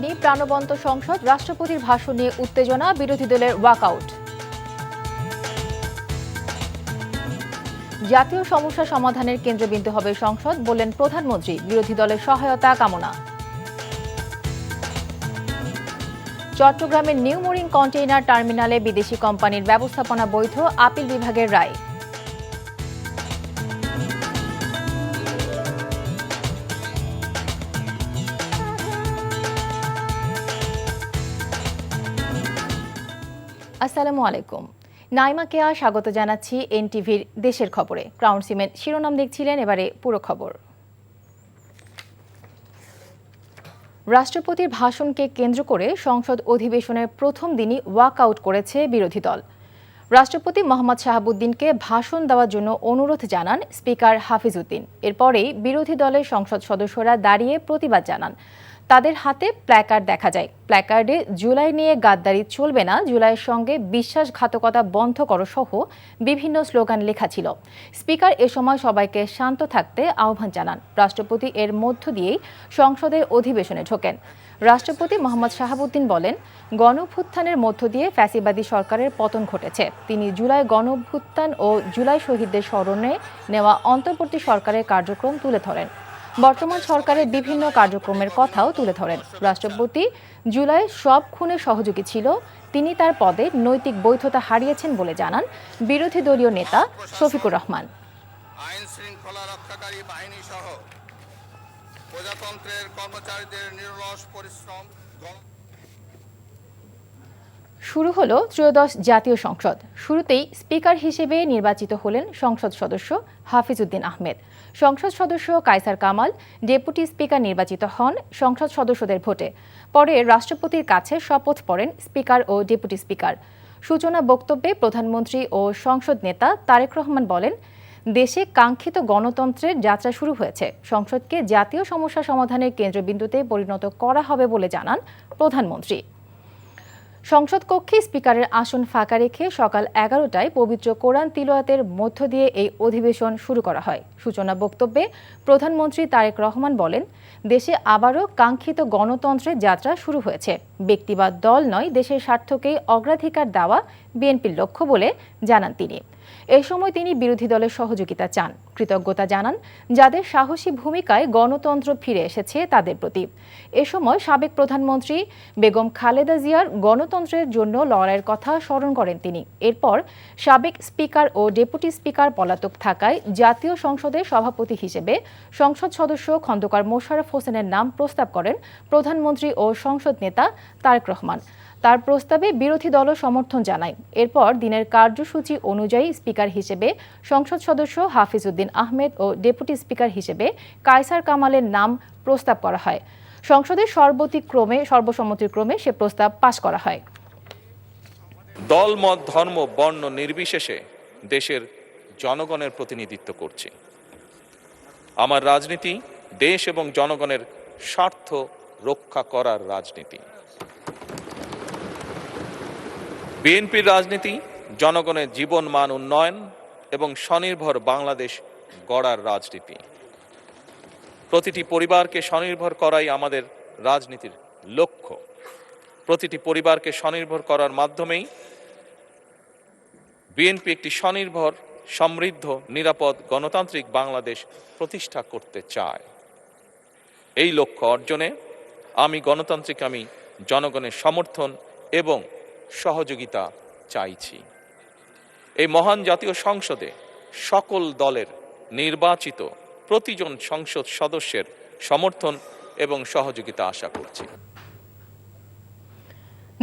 দিনই প্রাণবন্ত সংসদ, রাষ্ট্রপতির ভাষণ নিয়ে উত্তেজনা, বিরোধী দলের ওয়াকআউট। জাতীয় সমস্যা সমাধানের কেন্দ্রবিন্দু হবে সংসদ, বললেন প্রধানমন্ত্রী, বিরোধী দলের সহায়তা কামনা। চট্টগ্রামের নিউ মোরিং কন্টেইনার টার্মিনালে বিদেশি কোম্পানির ব্যবস্থাপনা বৈধ, আপিল বিভাগের রায়। আসসালামু আলাইকুম। নাইমা কেয়া স্বাগত জানাচ্ছি এনটিভির দেশের খবরে। ক্রাউন সিমেন্ট শিরোনাম দেখছিলেন, এবারে পুরো খবর। রাষ্ট্রপতির ভাষণকে কেন্দ্র করে সংসদ অধিবেশনের প্রথম দিনই ওয়াকআউট করেছে বিরোধী দল। রাষ্ট্রপতি মোহাম্মদ শাহাবুদ্দিনকে ভাষণ দেওয়ার জন্য অনুরোধ জানান স্পিকার হাফিজ উদ্দিন। এরপরেই বিরোধী দলের সংসদ সদস্যরা দাঁড়িয়ে প্রতিবাদ জানান। তাদের হাতে প্ল্যাকার্ড দেখা যায়। প্ল্যাকার্ডে জুলাই নিয়ে গাদ্দারি চলবে না, জুলাইয়ের সঙ্গে বিশ্বাসঘাতকতা বন্ধ করো সহ বিভিন্ন স্লোগান লেখা ছিল। স্পিকার এ সময় সবাইকে শান্ত থাকতে আহ্বান জানান। রাষ্ট্রপতি এর মধ্য দিয়েই সংসদের অধিবেশনে ঢোকেন। রাষ্ট্রপতি মোহাম্মদ শাহাবুদ্দিন বলেন, গণঅভ্যুত্থানের মধ্য দিয়ে ফ্যাসিবাদী সরকারের পতন ঘটেছে। তিনি জুলাই গণঅভ্যুত্থান ও জুলাই শহীদদের স্মরণে নেওয়া অন্তর্বর্তী সরকারের কার্যক্রম তুলে ধরেন। বর্তমান সরকারের বিভিন্ন কার্যক্রমের কথাও তুলে ধরেন। রাষ্ট্রপতি জুলাই সব খুনে সহযোগী ছিল, তিনি তার পদে নৈতিক বৈধতা হারিয়েছেন বলে জানান বিরোধী দলীয় নেতা শফিকুর রহমান। আইন শৃঙ্খলা রক্ষাকারী বাহিনী সহ প্রজাতন্ত্রের কর্মচারীদের নিরলস পরিশ্রম। শুরু হলো ত্রয়োদশ জাতীয় সংসদ। শুরুতেই স্পিকার হিসেবে নির্বাচিত হলেন সংসদ সদস্য হাফিজ উদ্দিন আহমেদ। সংসদ সদস্য কায়সার কামাল ডেপুটি স্পিকার নির্বাচিত হন সংসদ সদস্যদের ভোটে। পরে রাষ্ট্রপতির কাছে শপথ পড়েন স্পিকার ও ডেপুটি স্পিকার। সূচনা বক্তব্যে প্রধানমন্ত্রী ও সংসদ নেতা তারেক রহমান বলেন, দেশে কাঙ্ক্ষিত গণতন্ত্রের যাত্রা শুরু হয়েছে। সংসদকে জাতীয় সমস্যা সমাধানের কেন্দ্রবিন্দুতে পরিণত করা হবে বলে জানান প্রধানমন্ত্রী। সংসদ কক্ষে স্পিকারের আসন ফাঁকা রেখে সকাল 11টায় পবিত্র কোরআন তিলাওয়াতের মধ্য দিয়ে এই অধিবেশন শুরু করা হয়। সূচনা বক্তব্যে প্রধানমন্ত্রী তারেক রহমান বলেন, দেশে আবারও কাঙ্ক্ষিত গণতন্ত্রের যাত্রা শুরু হয়েছে। ব্যক্তি বা দল নয়, দেশের স্বার্থকেই অগ্রাধিকার দেওয়া বিএনপির লক্ষ্য বলে জানান তিনি। এ সময় তিনি বিরোধী দলের সহযোগিতা চান, কৃতজ্ঞতা জানান যাদের সাহসী ভূমিকায় গণতন্ত্র ফিরে এসেছে তাদের প্রতি। এ সময় সাবেক প্রধানমন্ত্রী বেগম খালেদা জিয়ার গণতন্ত্রের জন্য লড়াইয়ের কথা স্মরণ করেন তিনি। এরপর সাবেক স্পিকার ও ডেপুটি স্পিকার পলাতক থাকায় জাতীয় সংসদের সভাপতি হিসেবে সংসদ সদস্য খন্দকার মোশাররফ হোসেনের নাম প্রস্তাব করেন প্রধানমন্ত্রী ও সংসদ নেতা তারেক রহমান। তার প্রস্তাবে বিরোধী দলও সমর্থন জানায়। এরপর দিনের কার্যসূচি অনুযায়ী স্পিকার হিসেবে সংসদ সদস্য হাফিজ উদ্দিন আহমেদ ও ডেপুটি স্পিকার হিসেবে কায়সার কামালের নাম প্রস্তাব করা হয়। সংসদের সর্বসম্মতিক্রমে সে প্রস্তাব পাশ করা হয়। দল, মত, ধর্ম, বর্ণ নির্বিশেষে দেশের জনগণের প্রতিনিধিত্ব করছি। আমার রাজনীতি দেশ এবং জনগণের স্বার্থ রক্ষা করার রাজনীতি। বিএনপির রাজনীতি জনগণের জীবন মান উন্নয়ন এবং স্বনির্ভর বাংলাদেশ গড়ার রাজনীতি। প্রতিটি পরিবারকে স্বনির্ভর করাই আমাদের রাজনীতির লক্ষ্য। প্রতিটি পরিবারকে স্বনির্ভর করার মাধ্যমেই বিএনপি একটি স্বনির্ভর, সমৃদ্ধ, নিরাপদ, গণতান্ত্রিক বাংলাদেশ প্রতিষ্ঠা করতে চায়। এই লক্ষ্য অর্জনে আমি জনগণের সমর্থন এবং সহযোগিতা চাইছি। এই মহান জাতীয় সংসদে সকল দলের নির্বাচিত প্রতিজন সংসদ সদস্যের সমর্থন এবং সহযোগিতা আশা করছি।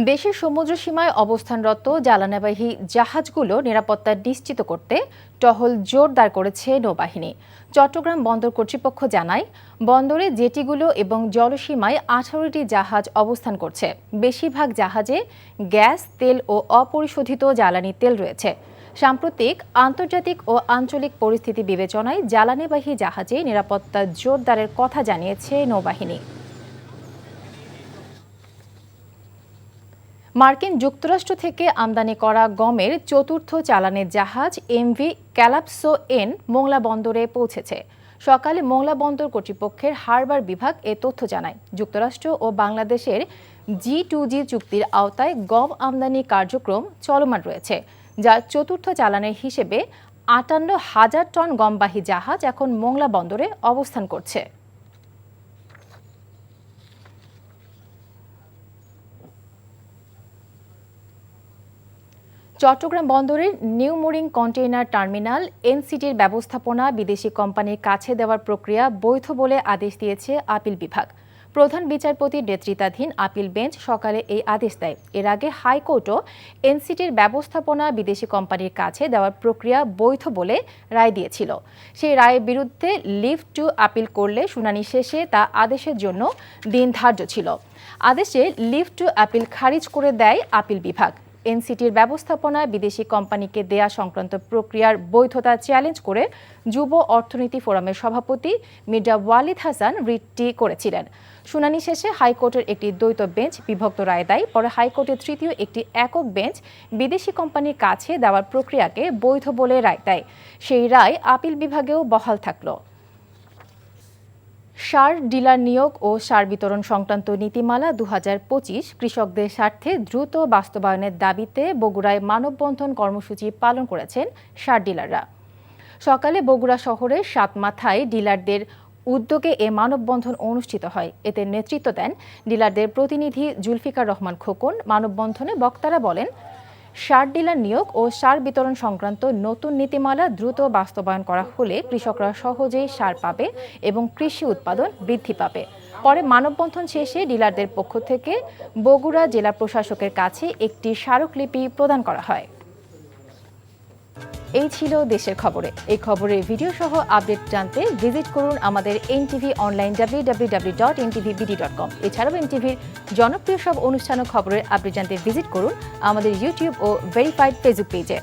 দেশের সমুদ্র সীমায় অবস্থানরত জ্বালানিবাহী জাহাজগুলো নিরাপত্তা নিশ্চিত করতে টহল জোরদার করেছে নৌবাহিনী। চট্টগ্রাম বন্দর কর্তৃপক্ষ জানায়, বন্দরে জেটিগুলো এবং জলসীমায় 18টি জাহাজ অবস্থান করছে। বেশিরভাগ জাহাজে গ্যাস, তেল ও অপরিশোধিত জ্বালানি তেল রয়েছে। সাম্প্রতিক আন্তর্জাতিক ও আঞ্চলিক পরিস্থিতি বিবেচনায় জ্বালানিবাহী জাহাজে নিরাপত্তা জোরদারের কথা জানিয়েছে নৌবাহিনী। মার্কিন যুক্তরাষ্ট্র থেকে আমদানি করা গমের চতুর্থ চালানের জাহাজ এমভি ক্যালাপসো এন মোংলা বন্দরে পৌঁছেছে। সকালে মোংলা বন্দর কর্তৃপক্ষের হারবার বিভাগ এ তথ্য জানায়। যুক্তরাষ্ট্র ও বাংলাদেশের G2G চুক্তির আওতায় গম আমদানি কার্যক্রম চলমান রয়েছে, যার চতুর্থ চালানের হিসেবে ৫৮,০০০ টন গমবাহী জাহাজ এখন মোংলা বন্দরে অবস্থান করছে। চট্টগ্রাম বন্দরের নিউ মোরিং কন্টেইনার টার্মিনাল এনসিটির ব্যবস্থাপনা বিদেশি কোম্পানির কাছে দেওয়ার প্রক্রিয়া বৈধ বলে আদেশ দিয়েছে আপিল বিভাগ। প্রধান বিচারপতির নেতৃত্বাধীন আপিল বেঞ্চ সকালে এই আদেশ দেয়। এর আগে হাইকোর্টও এনসিটির ব্যবস্থাপনা বিদেশি কোম্পানির কাছে দেওয়ার প্রক্রিয়া বৈধ বলে রায় দিয়েছিল। সেই রায়ের বিরুদ্ধে লিভ টু আপিল করলে শুনানি শেষে তা আদেশের জন্য দিন ধার্য ছিল। আদেশে লিভ টু আপিল খারিজ করে দেয় আপিল বিভাগ। এনসিটির ব্যবস্থাপনা বিদেশি কোম্পানিকে দেয়া সংক্রান্ত প্রক্রিয়ার বৈধতা চ্যালেঞ্জ করে যুব অর্থনীতি ফোরামের সভাপতি মির্জা ওয়ালিদ হাসান রিটটি করেছিলেন। শুনানি শেষে হাইকোর্টের একটি দ্বৈত বেঞ্চ বিভক্ত রায় দেয়। পরে হাইকোর্টের তৃতীয় একটি একক বেঞ্চ বিদেশি কোম্পানির কাছে দেওয়ার প্রক্রিয়াকে বৈধ বলে রায় দেয়। সেই রায় আপিল বিভাগেও বহাল থাকল। সার ডিলার নিয়োগ ও সার বিতরণ সংক্রান্ত নীতিমালা ২০২৫ কৃষকদের স্বার্থে দ্রুত বাস্তবায়নের দাবিতে বগুড়ায় মানববন্ধন কর্মসূচি পালন করেছেন সার ডিলাররা। সকালে বগুড়া শহরের সাতমাথায় ডিলারদের উদ্যোগে এ মানববন্ধন অনুষ্ঠিত হয়। এতে নেতৃত্ব দেন ডিলারদের প্রতিনিধি জুলফিকার রহমান খোকন। মানববন্ধনে বক্তারা বলেন, সার ডিলার নিয়োগ ও সার বিতরণ সংক্রান্ত নতুন নীতিমালা দ্রুত বাস্তবায়ন করা হলে কৃষকরা সহজেই সার পাবে এবং কৃষি উৎপাদন বৃদ্ধি পাবে। পরে মানববন্ধন শেষে ডিলারদের পক্ষ থেকে বগুড়া জেলা প্রশাসকের কাছে একটি স্মারকলিপি প্রদান করা হয়। এই ছিল দেশের খবরে। এই খবরের ভিডিও সহ আপডেট জানতে ভিজিট করুন আমাদের এনটিভি অনলাইন www.ntvbd.com। এছাড়াও এনটিভির জনপ্রিয় সব অনুষ্ঠান ও খবরের আপডেট জানতে ভিজিট করুন আমাদের ইউটিউব ও ভেরিফাইড ফেসবুক পেজে।